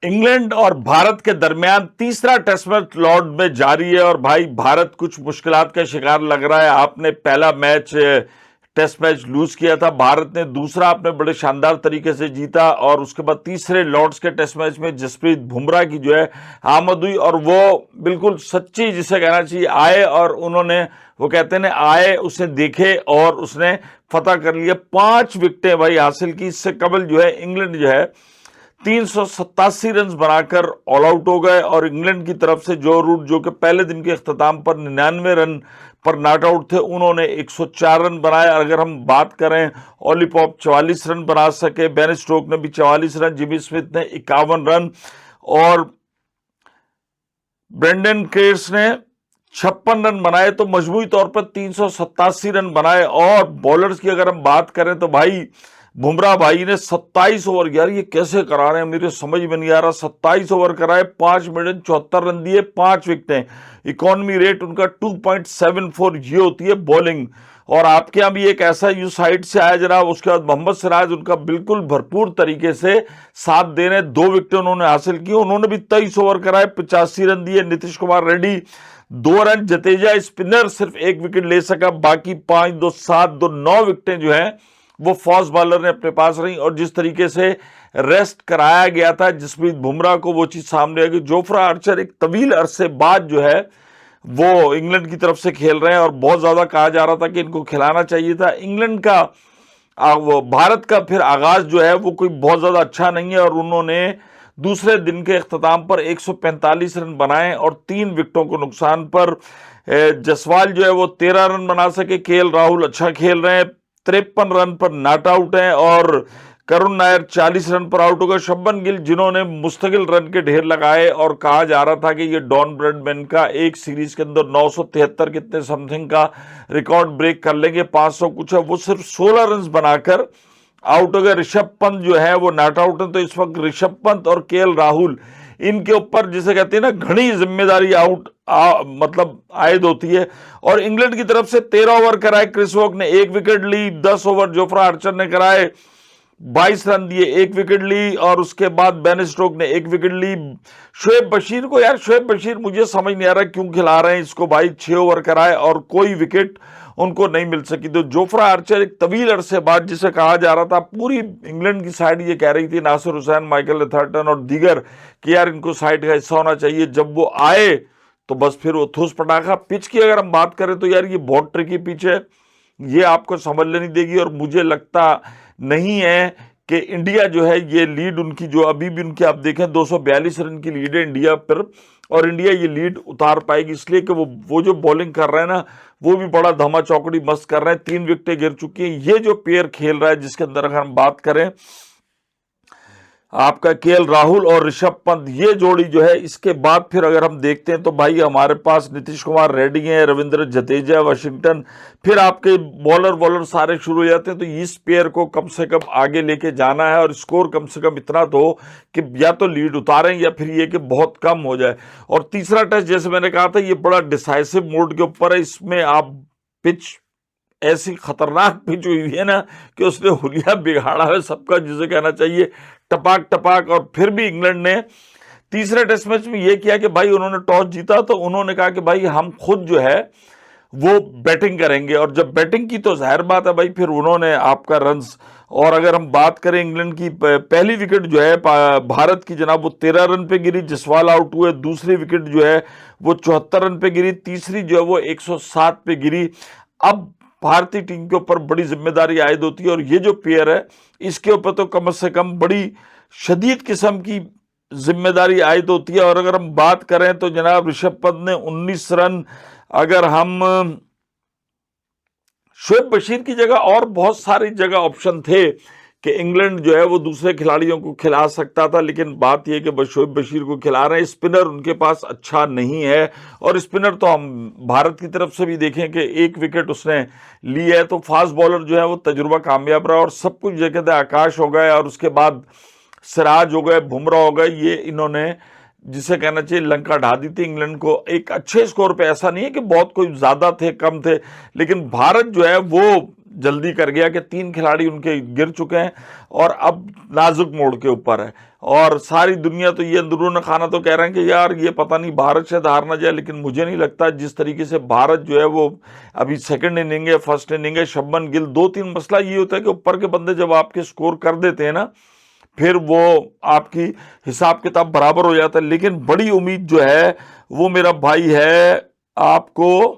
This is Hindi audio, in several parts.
इंग्लैंड और भारत के दरमियान तीसरा टेस्ट मैच लॉर्ड में जारी है और भाई भारत कुछ मुश्किलात का शिकार लग रहा है। आपने पहला मैच टेस्ट मैच लूज किया था, भारत ने दूसरा आपने बड़े शानदार तरीके से जीता और उसके बाद तीसरे लॉर्ड्स के टेस्ट मैच में जसप्रीत बुमराह की जो है आमद हुई और वो बिल्कुल सच्ची जिसे कहना चाहिए आए और उन्होंने वो कहते हैं आए उसने देखे और उसने फतह कर लिया। 5 विकेटें भाई हासिल की। इससे कबल जो है इंग्लैंड जो है 387 रन बनाकर ऑल आउट हो गए और इंग्लैंड की तरफ से जो रूट जो कि पहले दिन के अख्ताम पर 99 रन पर नॉट आउट थे, उन्होंने 104 रन बनाए। अगर हम बात करें ओली पॉप 44 रन बना सके, बेन स्टोक ने भी 44 रन, जिमी स्मिथ ने 51 रन और ब्रेंडन केर्स ने 56 रन बनाए। तो मजमूई तौर पर 387 रन बनाए। और बॉलर्स की अगर हम बात करें तो भाई बुमराह भाई ने 27 ओवर, यार ये कैसे करा रहे हैं मेरे समझ में नहीं आ रहा। 27 ओवर कराए, 5 मिनट 74 रन दिए, 5 विकेटें। इकोनॉमी रेट उनका 2.74 ये होती है बॉलिंग। और आपके यहाँ भी एक ऐसा यू साइड से आया जनाब, उसके बाद मोहम्मद सिराज उनका बिल्कुल भरपूर तरीके से साथ दे रहे, 2 विकेटें उन्होंने हासिल की। उन्होंने भी 23 ओवर कराए, 85 रन दिए। नीतीश कुमार रेड्डी 2 रन, जतेजा स्पिनर सिर्फ 1 विकेट ले सका, बाकी 5, 2, 7, 2, 9 विकेटें जो है वो फास्ट बॉलर ने अपने पास रही। और जिस तरीके से रेस्ट कराया गया था जसप्रीत बुमराह को, वो चीज सामने आ गई। जोफ्रा आर्चर एक तवील अरसे बाद जो है वो इंग्लैंड की तरफ से खेल रहे हैं और बहुत ज्यादा कहा जा रहा था कि इनको खिलाना चाहिए था। इंग्लैंड का भारत का फिर आगाज जो है वो कोई बहुत ज्यादा अच्छा नहीं है और उन्होंने दूसरे दिन के अख्ताम पर 145 रन बनाए और 3 विकेटों को नुकसान पर। जसवाल जो है वो 13 रन बना सके, केएल राहुल अच्छा खेल रहे हैं, 53 रन पर नॉट आउट है और करुण नायर 40 रन पर आउट हो गए। शुभमन गिल जिन्होंने मुस्तकिल रन के ढेर लगाए और कहा जा रहा था कि ये डॉन ब्रैडमैन का एक सीरीज के अंदर 973 कितने समथिंग का रिकॉर्ड ब्रेक कर लेंगे, 500 कुछ है, वो सिर्फ 16 रन बनाकर आउट हो गए। ऋषभ पंत जो है वो नॉट आउट है। तो इस वक्त ऋषभ पंत और केएल राहुल इनके ऊपर जिसे कहते हैं ना घनी जिम्मेदारी मतलब आयद होती है। और इंग्लैंड की तरफ से 13 ओवर कराए, क्रिस वोक ने 1 विकेट ली। 10 ओवर जोफ्रा आर्चर ने कराए, 22 रन दिए, 1 विकेट ली। और उसके बाद बेन स्टोक ने 1 विकेट ली। शोएब बशीर को, यार शोएब बशीर मुझे समझ नहीं आ रहा क्यों खिला रहे हैं इसको भाई। 6 ओवर कराए और कोई विकेट उनको नहीं मिल सकी। तो जोफ्रा आर्चर एक तवील अरसे बाद, जिसे कहा जा रहा था, पूरी इंग्लैंड की साइड ये कह रही थी, नासिर हुसैन, माइकल एथर्टन और दीगर, कि यार इनको साइड का हिस्सा होना चाहिए। जब वो आए तो बस फिर वो ठूस पटाखा। पिच की अगर हम बात करें तो यार ये बहुत ट्रिकी पिच है, ये आपको समझ लेनी देगी। और मुझे लगता नहीं है कि इंडिया जो है ये लीड उनकी जो अभी भी उनकी आप देखें 242 रन की लीड है इंडिया पर, और इंडिया ये लीड उतार पाएगी इसलिए कि वो जो बॉलिंग कर रहे हैं ना वो भी बड़ा धमा चौकड़ी मस्त कर रहे हैं। 3 विकेटें गिर चुकी हैं। ये जो पेयर खेल रहा है जिसके अंदर अगर हम बात करें आपका केएल राहुल और ऋषभ पंत, ये जोड़ी जो है, इसके बाद फिर अगर हम देखते हैं तो भाई हमारे पास नीतीश कुमार रेड्डी हैं, रविंद्र जडेजा, वाशिंगटन, फिर आपके बॉलर सारे शुरू हो जाते हैं। तो इस पेयर को कम से कम आगे लेके जाना है और स्कोर कम से कम इतना तो कि या तो लीड उतारें या फिर ये कि बहुत कम हो जाए। और तीसरा टेस्ट जैसे मैंने कहा था ये बड़ा डिसाइसिव मोड के ऊपर है। इसमें आप पिच ऐसी खतरनाक पिच हुई है ना कि उसने हुलिया बिगाड़ा है सबका, जिसे कहना चाहिए टपाक टपाक। और फिर भी इंग्लैंड ने तीसरे टेस्ट मैच में यह किया कि भाई उन्होंने टॉस जीता तो उन्होंने कहा कि भाई हम खुद जो है वो बैटिंग करेंगे। और जब बैटिंग की तो जाहिर बात है भाई फिर उन्होंने आपका रन्स। और अगर हम बात करें इंग्लैंड की, पहली विकेट जो है भारत की जनाब वो 13 रन पे गिरी, जसवाल आउट हुए। दूसरी विकेट जो है वो 74 रन पे गिरी, तीसरी जो है वो 107 पे गिरी। अब भारतीय टीम के ऊपर बड़ी जिम्मेदारी आयद होती है और ये जो पेयर है इसके ऊपर तो कम से कम बड़ी शदीद किस्म की जिम्मेदारी आयद होती है। और अगर हम बात करें तो जनाब ऋषभ पंत ने 19 रन, अगर हम शोएब बशीर की जगह और बहुत सारी जगह ऑप्शन थे कि इंग्लैंड जो है वो दूसरे खिलाड़ियों को खिला सकता था, लेकिन बात यह कि शोएब बशीर को खिला रहे हैं। स्पिनर उनके पास अच्छा नहीं है और स्पिनर तो हम भारत की तरफ से भी देखें कि 1 विकेट उसने ली है। तो फास्ट बॉलर जो है वो तजुर्बा कामयाब रहा और सब कुछ जगह थे। आकाश हो गए और उसके बाद सिराज हो गए, बुमराह हो गए, ये इन्होंने जिसे कहना चाहिए लंका ढा दी थी इंग्लैंड को एक अच्छे स्कोर पे। ऐसा नहीं है कि बहुत कोई ज्यादा थे कम थे, लेकिन भारत जो है वो जल्दी कर गया कि 3 खिलाड़ी उनके गिर चुके हैं और अब नाजुक मोड़ के ऊपर है। और सारी दुनिया तो ये अंदरूनी खाना तो कह रहे हैं कि यार ये पता नहीं भारत शायद हार ना जाए, लेकिन मुझे नहीं लगता। जिस तरीके से भारत जो है वो अभी सेकंड इनिंग है, फर्स्ट इनिंग है, शुभमन गिल 2-3, मसला ये होता है कि ऊपर के बंदे जब आपके स्कोर कर देते हैं ना, फिर वो आपकी हिसाब किताब बराबर हो जाता है। लेकिन बड़ी उम्मीद जो है वो मेरा भाई है आपको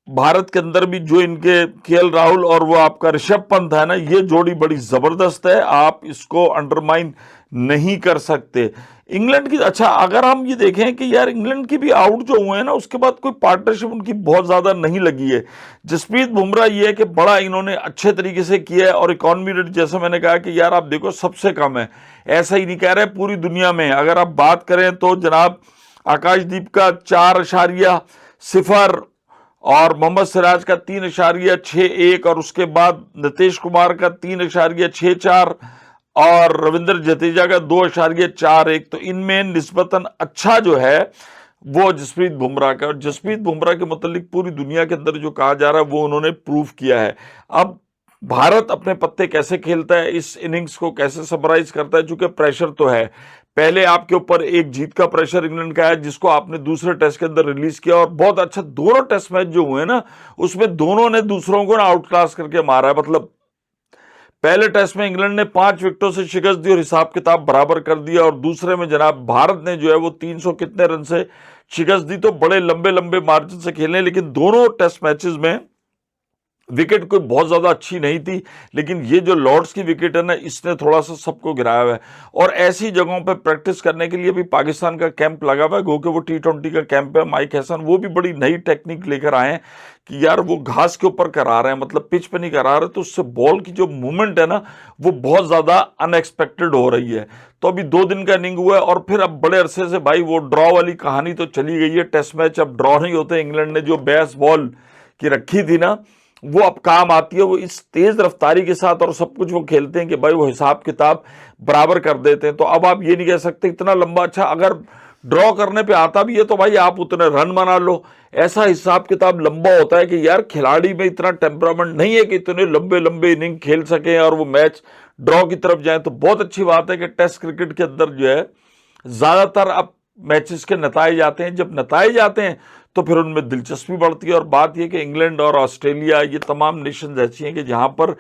भारत के अंदर भी, जो इनके केएल राहुल और वो आपका ऋषभ पंत है ना, ये जोड़ी बड़ी जबरदस्त है, आप इसको अंडरमाइन नहीं कर सकते। इंग्लैंड की, अच्छा अगर हम ये देखें कि यार इंग्लैंड की भी आउट जो हुए हैं ना, उसके बाद कोई पार्टनरशिप उनकी बहुत ज्यादा नहीं लगी है। जसप्रीत बुमराह ये है कि बड़ा इन्होंने अच्छे तरीके से किया है, और इकॉनमी रेट जैसे मैंने कहा कि यार आप देखो सबसे कम है, ऐसा ही नहीं कह रहे पूरी दुनिया में। अगर आप बात करें तो जनाब आकाशदीप का 4.0 और मोहम्मद सिराज का 3.61 और उसके बाद नीतीश कुमार का 3.64 और रविंद्र जडेजा का 2.41। तो इनमें निस्बतन अच्छा जो है वो जसप्रीत बुमराह का। और जसप्रीत बुमराह के मुतालिक पूरी दुनिया के अंदर जो कहा जा रहा है वो उन्होंने प्रूव किया है। अब भारत अपने पत्ते कैसे खेलता है, इस इनिंग्स को कैसे समराइज करता है, चूंकि प्रेशर तो है, पहले आपके ऊपर एक जीत का प्रेशर इंग्लैंड का है जिसको आपने दूसरे टेस्ट के अंदर रिलीज किया, और बहुत अच्छा दोनों टेस्ट मैच जो हुए ना उसमें दोनों ने दूसरों को ना आउट क्लास करके मारा है। मतलब पहले टेस्ट में इंग्लैंड ने 5 विकेटों से शिकस्त दी और हिसाब किताब बराबर कर दिया, और दूसरे में जनाब भारत ने जो है वो 300 कितने रन से शिकस्त दी। तो बड़े लंबे लंबे मार्जिन से खेले, लेकिन दोनों टेस्ट मैचेस में विकेट कोई बहुत ज्यादा अच्छी नहीं थी, लेकिन ये जो लॉर्ड्स की विकेट है ना, इसने थोड़ा सा सबको गिराया हुआ है। और ऐसी जगहों पे प्रैक्टिस करने के लिए भी पाकिस्तान का कैंप लगा हुआ है, गो के वो T20 का कैंप है। माइक हैसन वो भी बड़ी नई टेक्निक लेकर आए हैं कि यार वो घास के ऊपर करा रहे हैं, मतलब पिच पे नहीं करा रहे, तो उससे बॉल की जो मूवमेंट है ना वो बहुत ज्यादा अनएक्सपेक्टेड हो रही है। तो अभी 2 दिन का इनिंग हुआ है, और फिर अब बड़े अरसे से भाई वो ड्रॉ वाली कहानी तो चली गई है। टेस्ट मैच अब ड्रॉ नहीं होते। इंग्लैंड ने जो बेस बॉल की रखी थी ना वो अब काम आती है। वो इस तेज रफ्तारी के साथ और सब कुछ वो खेलते हैं कि भाई वो हिसाब किताब बराबर कर देते हैं। तो अब आप ये नहीं कह सकते इतना लंबा, अच्छा अगर ड्रॉ करने पे आता भी है तो भाई आप उतने रन बना लो, ऐसा हिसाब किताब लंबा होता है कि यार खिलाड़ी में इतना टेम्परामेंट नहीं है कि इतने लंबे लंबे इनिंग खेल सके और वो मैच ड्रॉ की तरफ जाए। तो बहुत अच्छी बात है कि टेस्ट क्रिकेट के अंदर जो है ज्यादातर अब मैचेस के नताए जाते हैं। जब नताए जाते हैं तो फिर उनमें दिलचस्पी बढ़ती है। और बात यह कि इंग्लैंड और ऑस्ट्रेलिया ये तमाम नेशंस ऐसी हैं कि जहां पर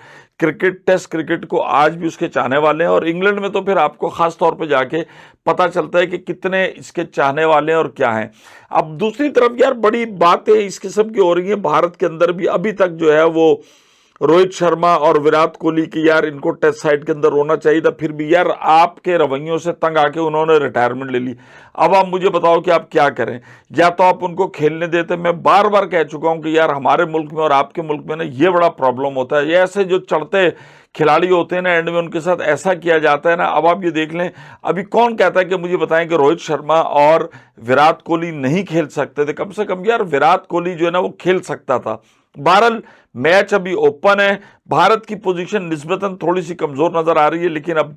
क्रिकेट, टेस्ट क्रिकेट को आज भी उसके चाहने वाले हैं। और इंग्लैंड में तो फिर आपको खास तौर पे जाके पता चलता है कि कितने इसके चाहने वाले हैं और क्या हैं। अब दूसरी तरफ यार बड़ी बातें इस किस्म की हो रही हैं भारत के अंदर भी। अभी तक जो है वो रोहित शर्मा और विराट कोहली की यार इनको टेस्ट साइड के अंदर होना चाहिए था, फिर भी यार आपके रवैयों से तंग आके उन्होंने रिटायरमेंट ले ली। अब आप मुझे बताओ कि आप क्या करें, या तो आप उनको खेलने देते। मैं बार बार कह चुका हूं कि यार हमारे मुल्क में और आपके मुल्क में ना ये बड़ा प्रॉब्लम होता है, ये ऐसे जो चढ़ते खिलाड़ी होते हैं ना एंड में उनके साथ ऐसा किया जाता है ना। अब आप ये देख लें, अभी कौन कहता है कि मुझे बताएं कि रोहित शर्मा और विराट कोहली नहीं खेल सकते थे। कम से कम यार विराट कोहली जो है ना वो खेल सकता था। बहरहाल मैच अभी ओपन है, भारत की पोजीशन निस्बतन थोड़ी सी कमजोर नजर आ रही है, लेकिन अब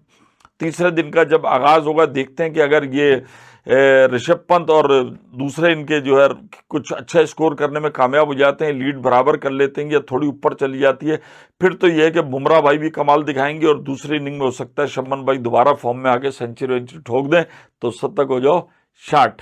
तीसरे दिन का जब आगाज होगा देखते हैं कि अगर ये ऋषभ पंत और दूसरे इनके जो है कुछ अच्छा स्कोर करने में कामयाब हो जाते हैं, लीड बराबर कर लेते हैं या थोड़ी ऊपर चली जाती है, फिर तो यह है कि बुमराह भाई भी कमाल दिखाएंगे और दूसरी इनिंग में हो सकता है शुभमन भाई दोबारा फॉर्म में आके सेंचुरी ठोक दें, तो 70 हो जाओ 60।